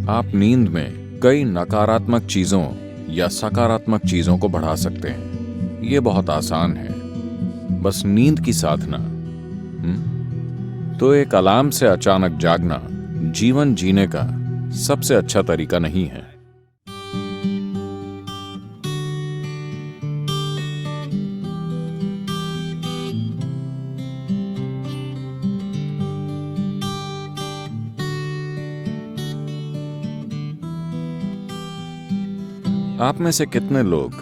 आप नींद में कई नकारात्मक चीजों या सकारात्मक चीजों को बढ़ा सकते हैं। ये बहुत आसान है, बस नींद की साधना। तो एक अलार्म से अचानक जागना जीवन जीने का सबसे अच्छा तरीका नहीं है। आप में से कितने लोग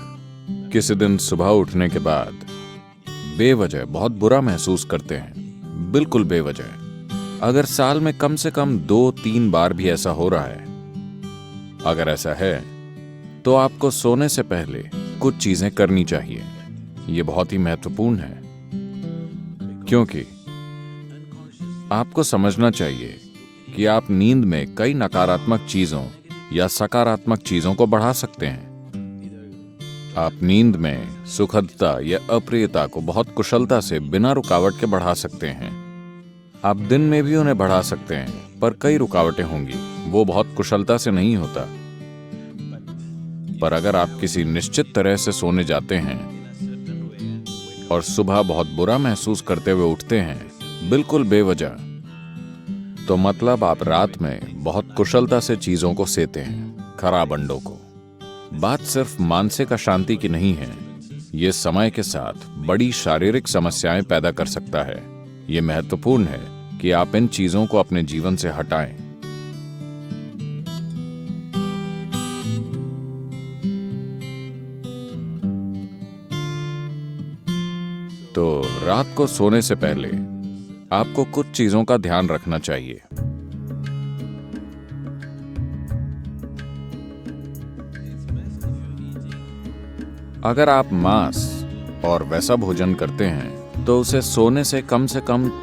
किसी दिन सुबह उठने के बाद बेवजह बहुत बुरा महसूस करते हैं? बिल्कुल बेवजह। अगर साल में कम से कम 2-3 बार भी ऐसा हो रहा है, अगर ऐसा है तो आपको सोने से पहले कुछ चीजें करनी चाहिए। ये बहुत ही महत्वपूर्ण है, क्योंकि आपको समझना चाहिए कि आप नींद में कई नकारात्मक चीजों या सकारात्मक चीजों को बढ़ा सकते हैं। आप नींद में सुखदता या अप्रियता को बहुत कुशलता से बिना रुकावट के बढ़ा सकते हैं। आप दिन में भी उन्हें बढ़ा सकते हैं, पर कई रुकावटें होंगी, वो बहुत कुशलता से नहीं होता। पर अगर आप किसी निश्चित तरह से सोने जाते हैं और सुबह बहुत बुरा महसूस करते हुए उठते हैं, बिल्कुल बेवजह, तो मतलब आप रात में बहुत कुशलता से चीजों को सेते हैं, खराब अंडों को। बात सिर्फ मानसिक अशांति की नहीं है, ये समय के साथ बड़ी शारीरिक समस्याएं पैदा कर सकता है। ये महत्वपूर्ण है कि आप इन चीजों को अपने जीवन से हटाएं। तो रात को सोने से पहले आपको कुछ चीजों का ध्यान रखना चाहिए। अगर आप मांस और वैसा भोजन करते हैं तो उसे सोने से कम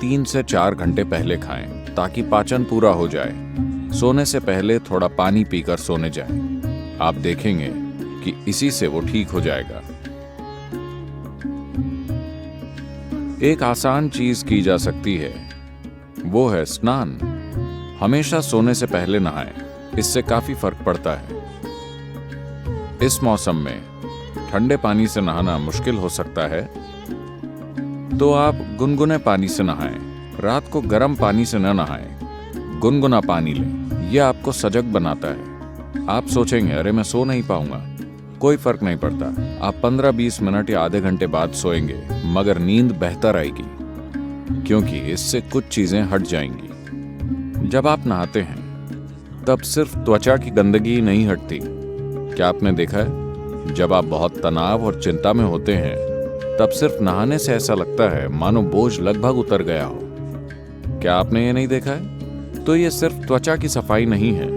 3 से 4 घंटे पहले खाएं, ताकि पाचन पूरा हो जाए। सोने से पहले थोड़ा पानी पीकर सोने जाएं। आप देखेंगे कि इसी से वो ठीक हो जाएगा। एक आसान चीज की जा सकती है, वो है स्नान। हमेशा सोने से पहले नहाएं, इससे काफी फर्क पड़ता है। इस मौसम में ठंडे पानी से नहाना मुश्किल हो सकता है, तो आप गुनगुने पानी से नहाएं। रात को गर्म पानी से न नहाएं, गुनगुना पानी लें। यह आपको सजग बनाता है। आप सोचेंगे, अरे मैं सो नहीं पाऊंगा। कोई फर्क नहीं पड़ता। आप 15-20 मिनट या आधे घंटे बाद सोएंगे, मगर नींद बेहतर आएगी, क्योंकि इससे कुछ चीजें हट जाएंगी। जब आप नहाते हैं तब सिर्फ त्वचा की गंदगी नहीं हटती। क्या आपने देखा है, जब आप बहुत तनाव और चिंता में होते हैं तब सिर्फ नहाने से ऐसा लगता है मानो बोझ लगभग उतर गया हो। क्या आपने ये नहीं देखा है? तो ये सिर्फ त्वचा की सफाई नहीं है,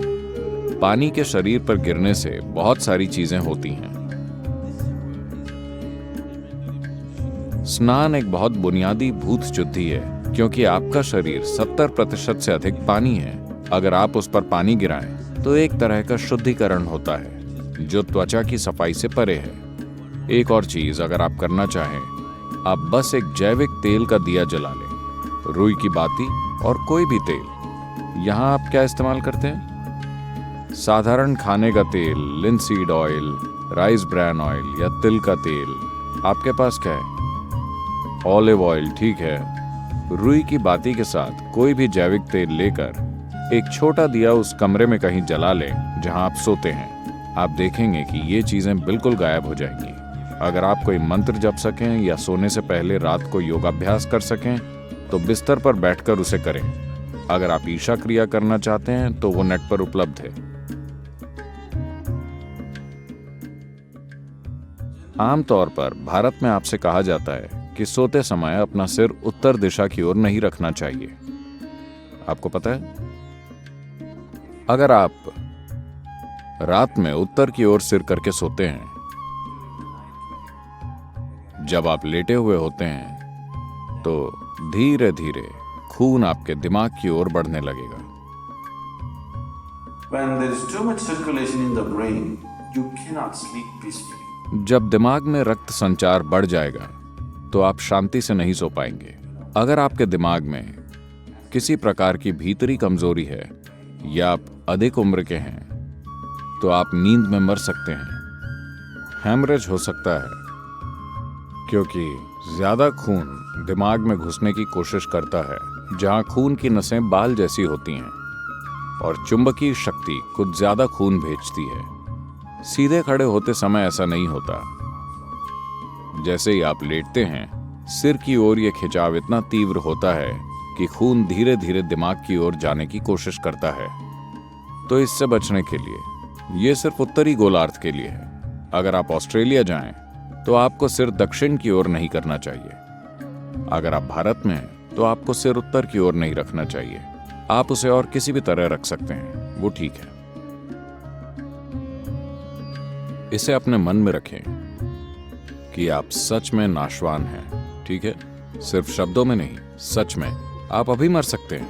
पानी के शरीर पर गिरने से बहुत सारी चीजें होती हैं। स्नान एक बहुत बुनियादी भूत शुद्धि है, क्योंकि आपका शरीर 70% से अधिक पानी है। अगर आप उस पर पानी गिराएं तो एक तरह का शुद्धिकरण होता है, जो त्वचा की सफाई से परे है। एक और चीज अगर आप करना चाहें, आप बस एक जैविक तेल का दिया जला लें, रुई की बाती और कोई भी तेल। यहाँ आप क्या इस्तेमाल करते हैं? साधारण खाने का तेल, linseed oil, rice bran oil या तिल का तेल। आपके पास क्या है? ऑलिव ऑयल, ठीक है। रुई की बाती के साथ कोई भी जैविक तेल लेकर एक छोटा दिया उस कमरे में कहीं जला लें जहां आप सोते हैं। आप देखेंगे कि ये चीजें बिल्कुल गायब हो जाएंगी। अगर आप कोई मंत्र जप सकें या सोने से पहले रात को योगाभ्यास कर सकें तो बिस्तर पर बैठकर उसे करें। अगर आप ईशा क्रिया करना चाहते हैं तो वो नेट पर उपलब्ध है। आमतौर पर भारत में आपसे कहा जाता है कि सोते समय अपना सिर उत्तर दिशा की ओर नहीं रखना चाहिए। आपको पता है, अगर आप रात में उत्तर की ओर सिर करके सोते हैं, जब आप लेटे हुए होते हैं तो धीरे धीरे खून आपके दिमाग की ओर बढ़ने लगेगा। When there is too much circulation in the brain, you cannot sleep peacefully. जब दिमाग में रक्त संचार बढ़ जाएगा तो आप शांति से नहीं सो पाएंगे। अगर आपके दिमाग में किसी प्रकार की भीतरी कमजोरी है या आप अधिक उम्र के हैं तो आप नींद में मर सकते हैं। हेमरेज हो सकता है क्योंकि ज्यादा खून दिमाग में घुसने की कोशिश करता है, जहां खून की नसें बाल जैसी होती हैं और चुंबकीय शक्ति कुछ ज्यादा खून भेजती है। सीधे खड़े होते समय ऐसा नहीं होता। जैसे ही आप लेटते हैं, सिर की ओर यह खिंचाव इतना तीव्र होता है कि खून धीरे धीरे दिमाग की ओर जाने की कोशिश करता है। तो इससे बचने के लिए, यह सिर्फ उत्तरी गोलार्ध के लिए है। अगर आप ऑस्ट्रेलिया जाएं तो आपको सिर दक्षिण की ओर नहीं करना चाहिए। अगर आप भारत में हैं तो आपको सिर उत्तर की ओर नहीं रखना चाहिए। आप उसे और किसी भी तरह रख सकते हैं, वो ठीक है। इसे अपने मन में रखें कि आप सच में नाशवान हैं, ठीक है? सिर्फ शब्दों में नहीं, सच में। आप अभी मर सकते हैं।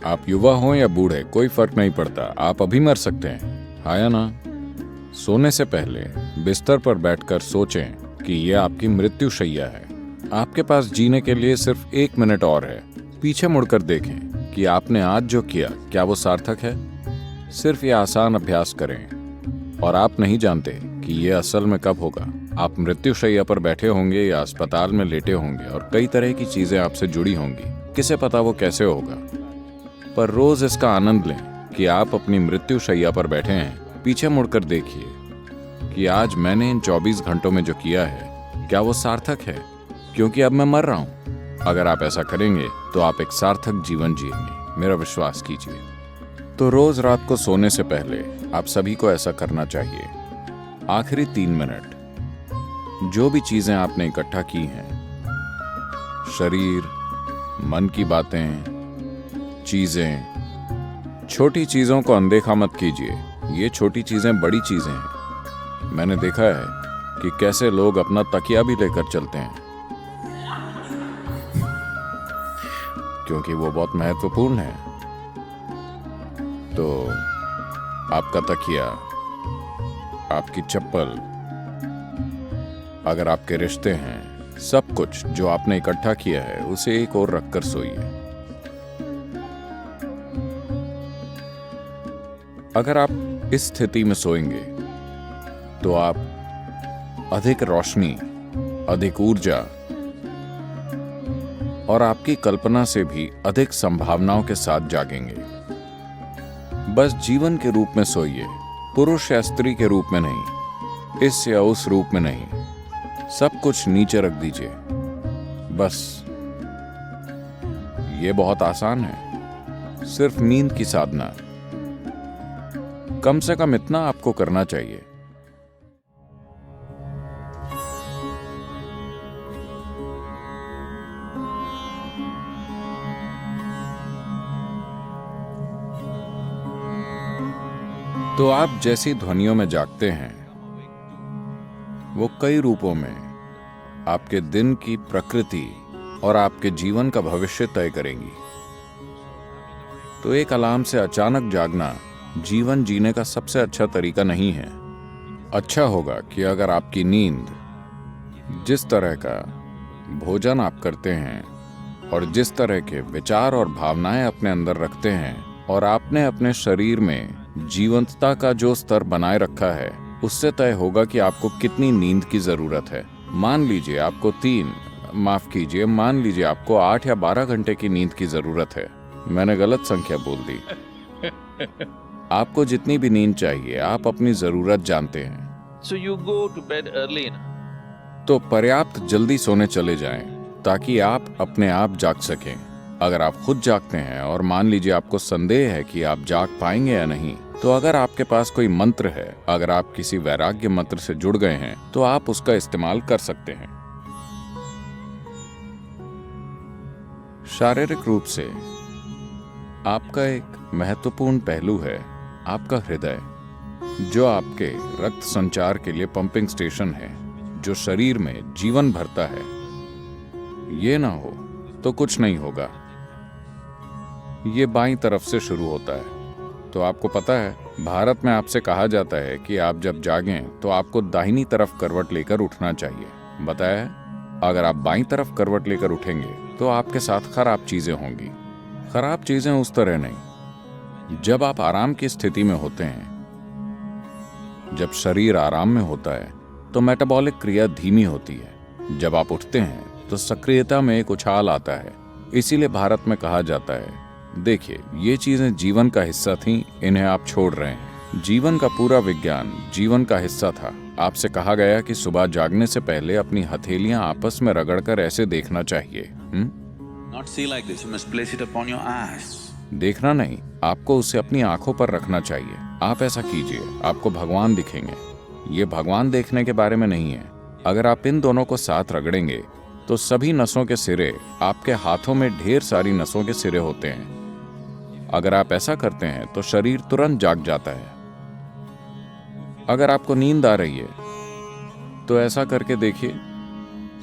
आप युवा हो या बूढ़े, कोई फर्क नहीं पड़ता। आप अभी मर सकते हैं, हाँ या ना? सोने से पहले बिस्तर पर बैठकर सोचें कि यह आपकी मृत्युशैया है। आपके पास जीने के लिए सिर्फ 1 मिनट और है। पीछे मुड़कर देखें कि आपने आज जो किया, क्या वो सार्थक है? सिर्फ ये आसान अभ्यास करें और आप नहीं जानते कि यह असल में कब होगा। आप मृत्युशैया पर बैठे होंगे या अस्पताल में लेटे होंगे और कई तरह की चीजें आपसे जुड़ी होंगी। किसे पता वो कैसे होगा, पर रोज इसका आनंद लें कि आप अपनी मृत्युशैया पर बैठे हैं। पीछे मुड़कर देखिए कि आज मैंने इन 24 घंटों में जो किया है, क्या वो सार्थक है? क्योंकि अब मैं मर रहा हूं। अगर आप ऐसा करेंगे तो आप एक सार्थक जीवन जिएंगे, मेरा विश्वास कीजिए। तो रोज रात को सोने से पहले आप सभी को ऐसा करना चाहिए। आखिरी 3 मिनट, जो भी चीजें आपने इकट्ठा की हैं, शरीर, मन की बातें, चीजें, छोटी चीजों को अनदेखा मत कीजिए। ये छोटी चीजें बड़ी चीजें हैं। मैंने देखा है कि कैसे लोग अपना तकिया भी लेकर चलते हैं क्योंकि वो बहुत महत्वपूर्ण है। तो आपका तकिया, आपकी चप्पल, अगर आपके रिश्ते हैं, सब कुछ जो आपने इकट्ठा किया है, उसे एक ओर रखकर सोइए। अगर आप इस स्थिति में सोएंगे तो आप अधिक रोशनी, अधिक ऊर्जा और आपकी कल्पना से भी अधिक संभावनाओं के साथ जागेंगे। बस जीवन के रूप में सोइए, पुरुष या स्त्री के रूप में नहीं, इस या उस रूप में नहीं। सब कुछ नीचे रख दीजिए बस। ये बहुत आसान है, सिर्फ नींद की साधना। कम से कम इतना आपको करना चाहिए। तो आप जैसी ध्वनियों में जागते हैं, वो कई रूपों में आपके दिन की प्रकृति और आपके जीवन का भविष्य तय करेंगी। तो एक अलार्म से अचानक जागना जीवन जीने का सबसे अच्छा तरीका नहीं है। अच्छा होगा कि अगर आपकी नींद, जिस तरह का भोजन आप करते हैं और जिस तरह के विचार और भावनाएं अपने अंदर रखते हैं, और आपने अपने शरीर में जीवंतता का जो स्तर बनाए रखा है, उससे तय होगा कि आपको कितनी नींद की जरूरत है। मान लीजिए आपको 8 या 12 घंटे की नींद की जरूरत है। मैंने गलत संख्या बोल दी। आपको जितनी भी नींद चाहिए, आप अपनी जरूरत जानते हैं। So you go to bed early enough. तो पर्याप्त जल्दी सोने चले जाएं ताकि आप अपने आप जाग सकें। अगर आप खुद जागते हैं और मान लीजिए आपको संदेह है कि आप जाग पाएंगे या नहीं, तो अगर आपके पास कोई मंत्र है, अगर आप किसी वैराग्य मंत्र से जुड़ गए हैं, तो आप उसका इस्तेमाल कर सकते हैं। शारीरिक रूप से आपका एक महत्वपूर्ण पहलू है आपका हृदय, जो आपके रक्त संचार के लिए पंपिंग स्टेशन है, जो शरीर में जीवन भरता है। ये ना हो तो कुछ नहीं होगा। ये बाईं तरफ से शुरू होता है। तो आपको पता है, भारत में आपसे कहा जाता है कि आप जब जागें तो आपको दाहिनी तरफ करवट लेकर उठना चाहिए। बताया है? अगर आप बाईं तरफ करवट लेकर उठेंगे तो आपके साथ खराब चीजें होंगी। खराब चीजें उस तरह नहीं, जब आप आराम की स्थिति में होते हैं, जब शरीर आराम में होता है, तो मेटाबॉलिक क्रिया धीमी होती है। जब आप उठते हैं तो सक्रियता में एक उछाल आता है। इसीलिए भारत में कहा जाता है, देखिए ये चीजें जीवन का हिस्सा थीं, इन्हें आप छोड़ रहे हैं। जीवन का पूरा विज्ञान जीवन का हिस्सा था। आपसे कहा गया कि सुबह जागने से पहले अपनी हथेलियां आपस में रगड़कर ऐसे देखना चाहिए। Not see like this. You must place it upon your eyes. देखना नहीं, आपको उसे अपनी आंखों पर रखना चाहिए। आप ऐसा कीजिए, आपको भगवान दिखेंगे। ये भगवान देखने के बारे में नहीं है। अगर आप इन दोनों को साथ रगड़ेंगे तो सभी नसों के सिरे, आपके हाथों में ढेर सारी नसों के सिरे होते हैं। अगर आप ऐसा करते हैं तो शरीर तुरंत जाग जाता है। अगर आपको नींद आ रही है तो ऐसा करके देखिए,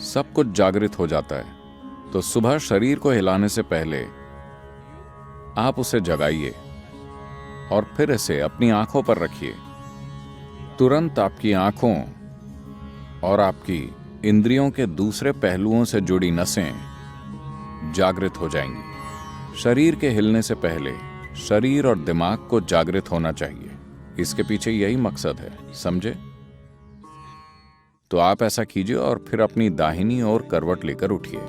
सब कुछ जागृत हो जाता है। तो सुबह शरीर को हिलाने से पहले आप उसे जगाइए और फिर इसे अपनी आंखों पर रखिए। तुरंत आपकी आंखों और आपकी इंद्रियों के दूसरे पहलुओं से जुड़ी नसें जागृत हो जाएंगी। शरीर के हिलने से पहले शरीर और दिमाग को जागृत होना चाहिए। इसके पीछे यही मकसद है, समझे? तो आप ऐसा कीजिए और फिर अपनी दाहिनी ओर करवट लेकर उठिए।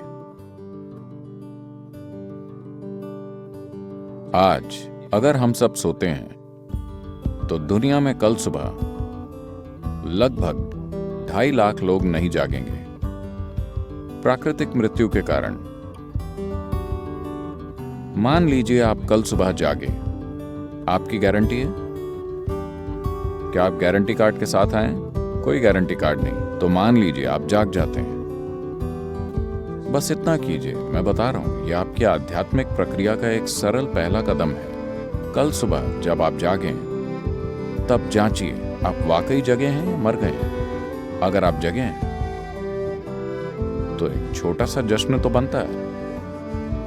आज अगर हम सब सोते हैं तो दुनिया में कल सुबह लगभग 2.5 लाख लोग नहीं जागेंगे प्राकृतिक मृत्यु के कारण। मान लीजिए आप कल सुबह जागे, आपकी गारंटी है? क्या आप गारंटी कार्ड के साथ आए? कोई गारंटी कार्ड नहीं। तो मान लीजिए आप जाग जाते हैं। बस इतना कीजिए, मैं बता रहा हूं, यह आपकी आध्यात्मिक प्रक्रिया का एक सरल पहला कदम है। कल सुबह जब आप जागें तब जांचिए आप वाकई जगे हैं या मर गए हैं। अगर आप जगे हैं तो एक छोटा सा जश्न तो बनता है।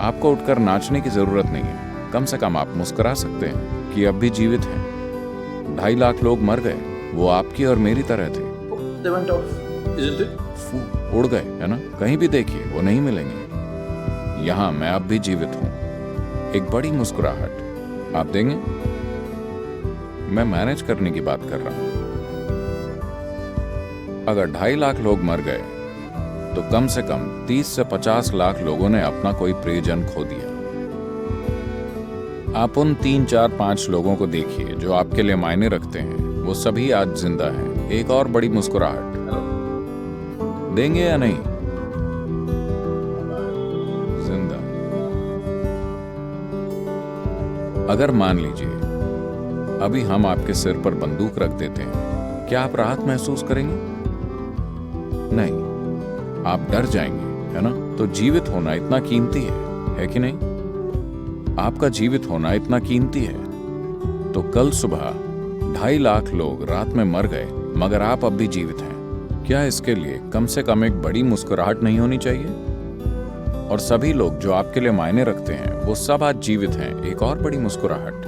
आपको उठकर नाचने की जरूरत नहीं है, कम से कम आप मुस्कुरा सकते हैं कि अब भी जीवित हैं। 2.5 लाख लोग मर गए, वो आपकी और मेरी तरह थे। They went off, isn't it? उड़ गए, है ना? कहीं भी देखिए वो नहीं मिलेंगे। यहां मैं अब भी जीवित हूं। एक बड़ी मुस्कुराहट आप देंगे? मैं मैनेज करने की बात कर रहा हूं। अगर 2.5 लाख लोग मर गए तो कम से कम 30 से 50 लाख लोगों ने अपना कोई प्रियजन खो दिया। आप उन 3, 4, 5 लोगों को देखिए जो आपके लिए मायने रखते हैं, वो सभी आज जिंदा हैं। एक और बड़ी मुस्कुराहट देंगे या नहीं? जिंदा। अगर मान लीजिए अभी हम आपके सिर पर बंदूक रख देते हैं, क्या आप राहत महसूस करेंगे? नहीं, आप डर जाएंगे, है ना? तो जीवित होना इतना कीमती है कि नहीं? आपका जीवित होना इतना कीमती है। तो कल सुबह 2.5 लाख लोग रात में मर गए, मगर आप अब भी जीवित हैं। क्या इसके लिए कम से कम एक बड़ी मुस्कुराहट नहीं होनी चाहिए? और सभी लोग जो आपके लिए मायने रखते हैं वो सब आज जीवित हैं। एक और बड़ी मुस्कुराहट।